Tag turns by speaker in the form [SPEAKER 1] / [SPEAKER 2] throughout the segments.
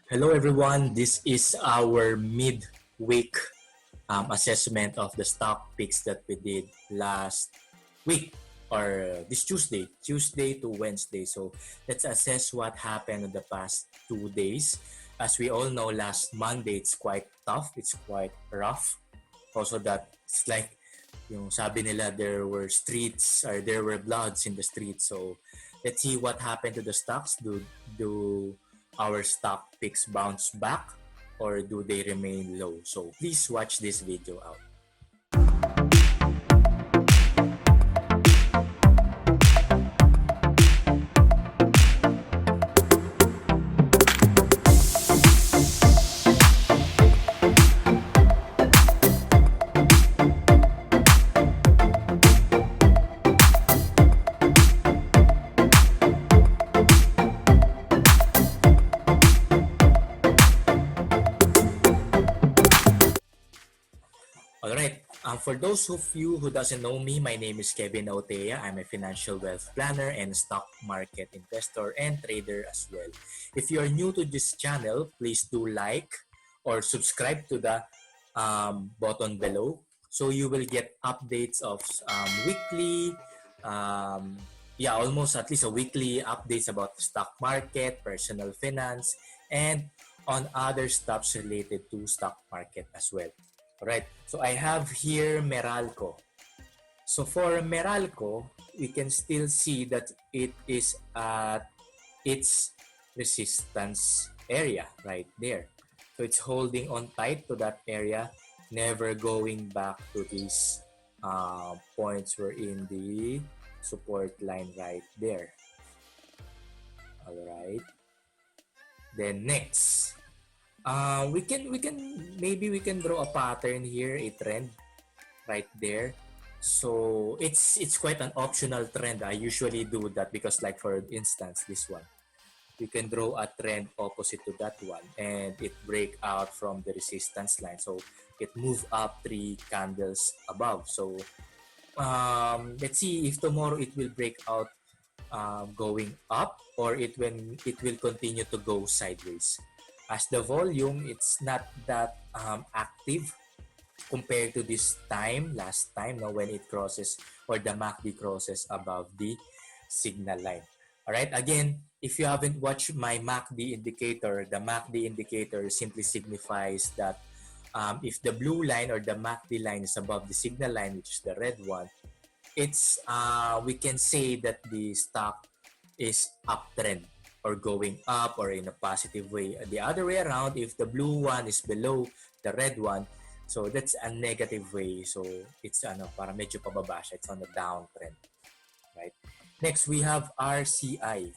[SPEAKER 1] Hello everyone, this is our midweek assessment of the stock picks that we did last week or this Tuesday to Wednesday. So let's assess what happened in the past 2 days. As we all know, last Monday it's quite tough, it's quite rough. Also that it's like yung sabi nila there were streets or there were bloods in the streets. So let's see what happened to the stocks. Do our stock picks bounce back or do they remain low? So please watch this video out. All right. For those of you who doesn't know me, my name is Kevin Autea. I'm a financial wealth planner and stock market investor and trader as well. If you are new to this channel, please do like or subscribe to the button below so you will get updates of weekly, almost at least a weekly updates about the stock market, personal finance, and on other stuffs related to stock market as well. Alright, so I have here Meralco. So for Meralco, we can still see that it is at its resistance area right there. So it's holding on tight to that area, never going back to these points were in the support line right there. Alright. Then next, we can maybe we can draw a pattern here, a trend right there. So it's quite an optional trend. I usually do that because, like, for instance, this one, you can draw a trend opposite to that one and it break out from the resistance line, so it move up 3 candles above. So let's see if tomorrow it will break out going up or it will continue to go sideways. As the volume, it's not that active compared to this time, last time, no, when it crosses or the MACD crosses above the signal line. All right, again, if you haven't watched my MACD indicator, the MACD indicator simply signifies that if the blue line or the MACD line is above the signal line, which is the red one, it's we can say that the stock is uptrend or going up or in a positive way. The other way around, if the blue one is below the red one, so that's a negative way. So it's para medyo pababa siya. It's on the downtrend, right? Next, we have RCI.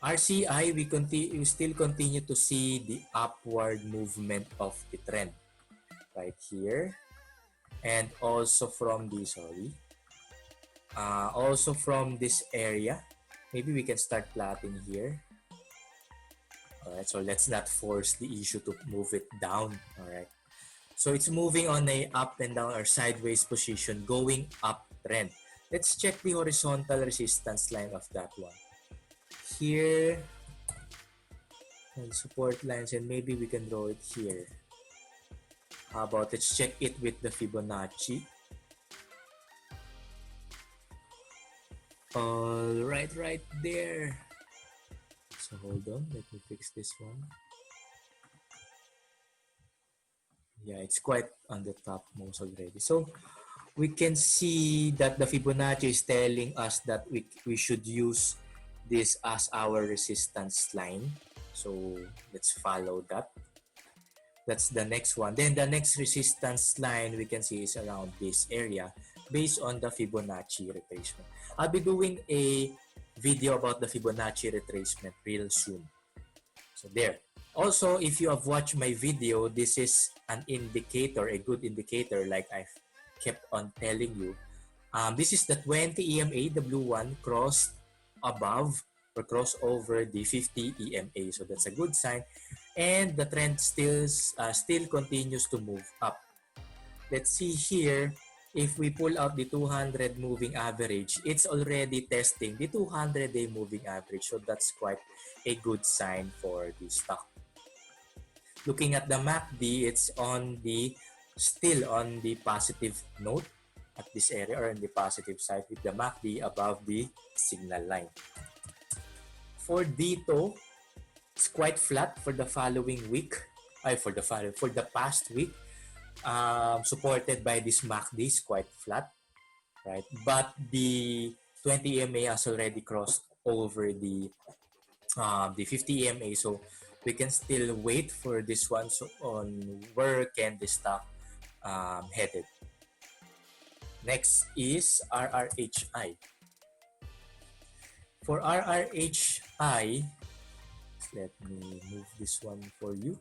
[SPEAKER 1] RCI, we still continue to see the upward movement of the trend right here, and also from the also from this area. Maybe we can start plotting here. Alright, so let's not force the issue to move it down. Alright, so it's moving on a up and down or sideways position, going uptrend. Let's check the horizontal resistance line of that one. Here, and support lines, and maybe we can draw it here. How about let's check it with the Fibonacci. All right there. So hold on, let me fix this one. Yeah, it's quite on the top most already. So we can see that the Fibonacci is telling us that we should use this as our resistance line. So let's follow that. That's the next one. Then the next resistance line we can see is around this area based on the Fibonacci retracement. I'll be doing a video about the Fibonacci retracement real soon. So there. Also, if you have watched my video, this is an indicator, a good indicator, like I've kept on telling you. This is the 20 EMA, the blue one, crossed above or cross over the 50 EMA. So that's a good sign. And the trend still continues to move up. Let's see here. if we pull out the 200 moving average, it's already testing the 200-day moving average. So that's quite a good sign for the stock. Looking at the MACD, it's still on the positive note at this area, or on the positive side, with the MACD above the signal line. For dito, it's quite flat for the following week. For the past week, supported by this MACD is quite flat, right? But the 20 EMA has already crossed over the 50 EMA, so we can still wait for this one, so on where can the stock headed. Next is RRHI. For RRHI, let me move this one for you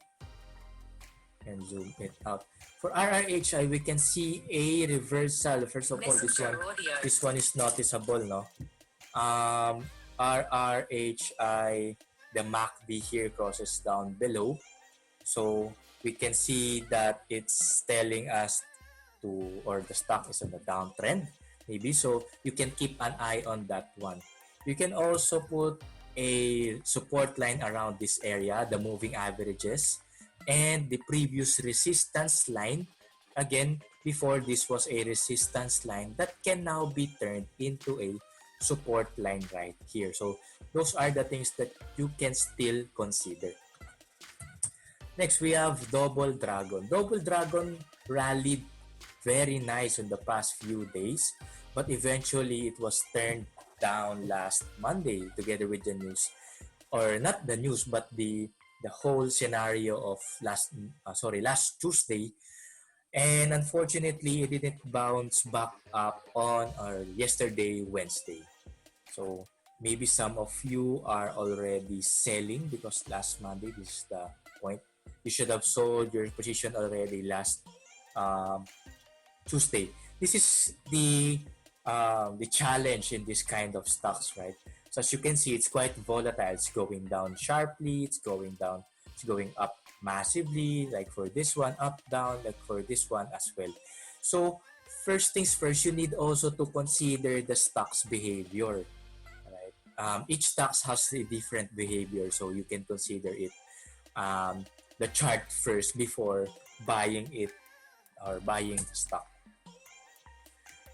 [SPEAKER 1] and zoom it out. For RRHI, we can see a reversal. First of all, this one is noticeable, no? RRHI, the MACD here crosses down below. So we can see that it's telling us or the stock is on the downtrend, maybe. So you can keep an eye on that one. You can also put a support line around this area, the moving averages, and the previous resistance line. Again, before this was a resistance line that can now be turned into a support line right here. So those are the things that you can still consider. Next, we have Double Dragon. Double Dragon rallied very nice in the past few days, but eventually it was turned down last Monday together with the news, or not the news, but the whole scenario of last Tuesday. And unfortunately, it didn't bounce back up on yesterday, Wednesday. So maybe some of you are already selling because last Monday, this is the point. You should have sold your position already last Tuesday. This is the challenge in this kind of stocks, right? So as you can see, it's quite volatile. It's going down sharply. It's going down. It's going up massively. Like for this one, up, down. Like for this one as well. So first things first, you need also to consider the stock's behavior. Right? Each stock has a different behavior, so you can consider it the chart first before buying it or buying the stock.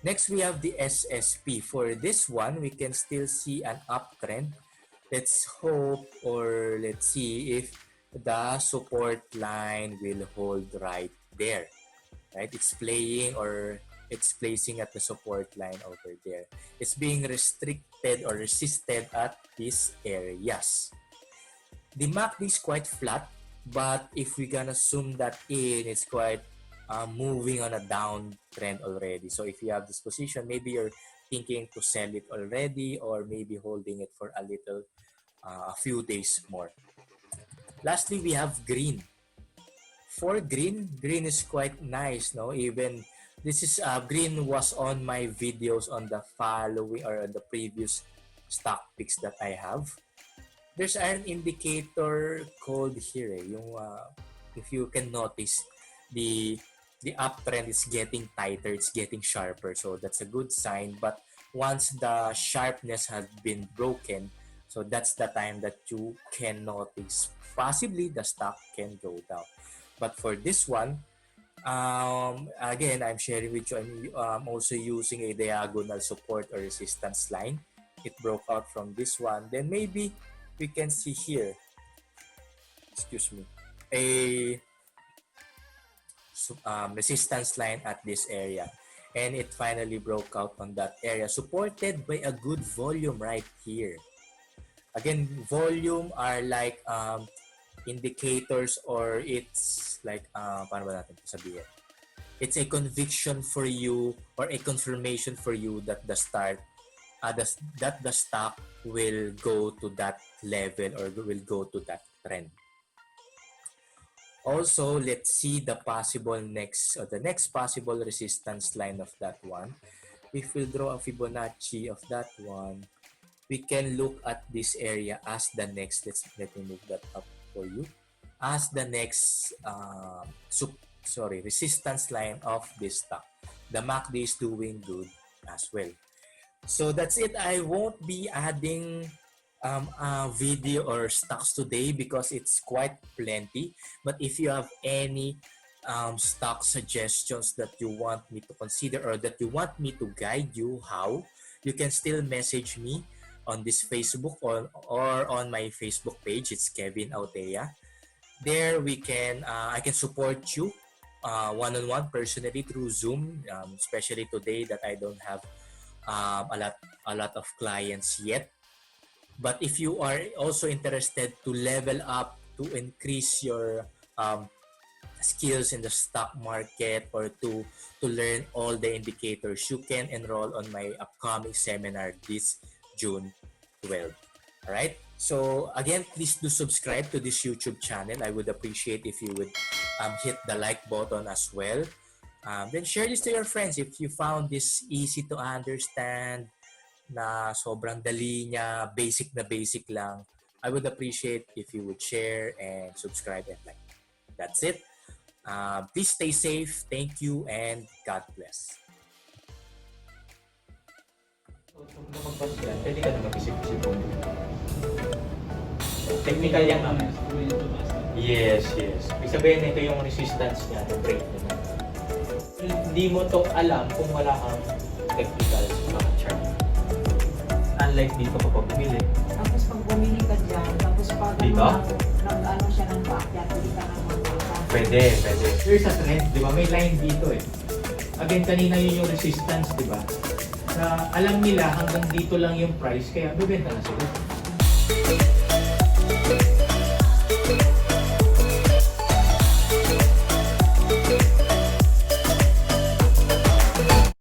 [SPEAKER 1] Next, we have the SSP. For this one, we can still see an uptrend. Let's hope, or let's see if the support line will hold right there. Right? It's playing, or it's placing at the support line over there. It's being restricted or resisted at these areas. The MACD is quite flat, but if we're gonna zoom that in, it's quite moving on a downtrend already. So if you have this position, maybe you're thinking to sell it already, or maybe holding it for a few days more. Lastly, we have green. For green is quite nice, no? Even this is green was on my videos on the following or on the previous stock picks that I have. There's an indicator called here, yung if you can notice, the uptrend is getting tighter, it's getting sharper, so that's a good sign. But once the sharpness has been broken, so that's the time that you can notice possibly the stock can go down. But for this one, again, I'm sharing with you, I'm also using a diagonal support or resistance line. It broke out from this one. Then maybe we can see here, a resistance line at this area. And it finally broke out on that area, supported by a good volume right here. Again, volume are like indicators, or it's like, paano ba natin sabihin? It's a conviction for you, or a confirmation for you that the stock will go to that level, or will go to that trend. Also, let's see the next possible resistance line of that one. If we draw a Fibonacci of that one, we can look at this area as the next. Let me move that up for you. As the next resistance line of this stock. the MACD is doing good as well. So that's it. I won't be adding a video or stocks today because it's quite plenty. But if you have any stock suggestions that you want me to consider or that you want me to guide you how, you can still message me on this Facebook or on my Facebook page. It's Kevin Autea. There we can I can support you one-on-one personally through Zoom, especially today that I don't have a lot of clients yet. But if you are also interested to level up, to increase your skills in the stock market, or to learn all the indicators, you can enroll on my upcoming seminar this June 12. All right. So again, please do subscribe to this YouTube channel. I would appreciate if you would hit the like button as well. Then share this to your friends if you found this easy to understand, na sobrang dali niya, basic na basic lang. I would appreciate if you would share and subscribe and like. That's it. Please stay safe. Thank you and God bless.
[SPEAKER 2] Pwede ka na mag-isip-isip. Technical yan naman. Yes. Ibig sabihin, ito yung resistance niya, yung break niya. Hindi mo to alam kung wala kang technical sa chart. Unlike dito kapag bumili.
[SPEAKER 3] Tapos pag bumili ka dyan, tapos pag
[SPEAKER 2] Dito?
[SPEAKER 3] nag-ano siya ng paakyat, hindi ka nang magpapasa.
[SPEAKER 2] Pwede. Here's a trend, di ba? May line dito eh. Again, kanina yun yung resistance, di ba? Na alam nila hanggang dito lang yung price, kaya bibenta na sila.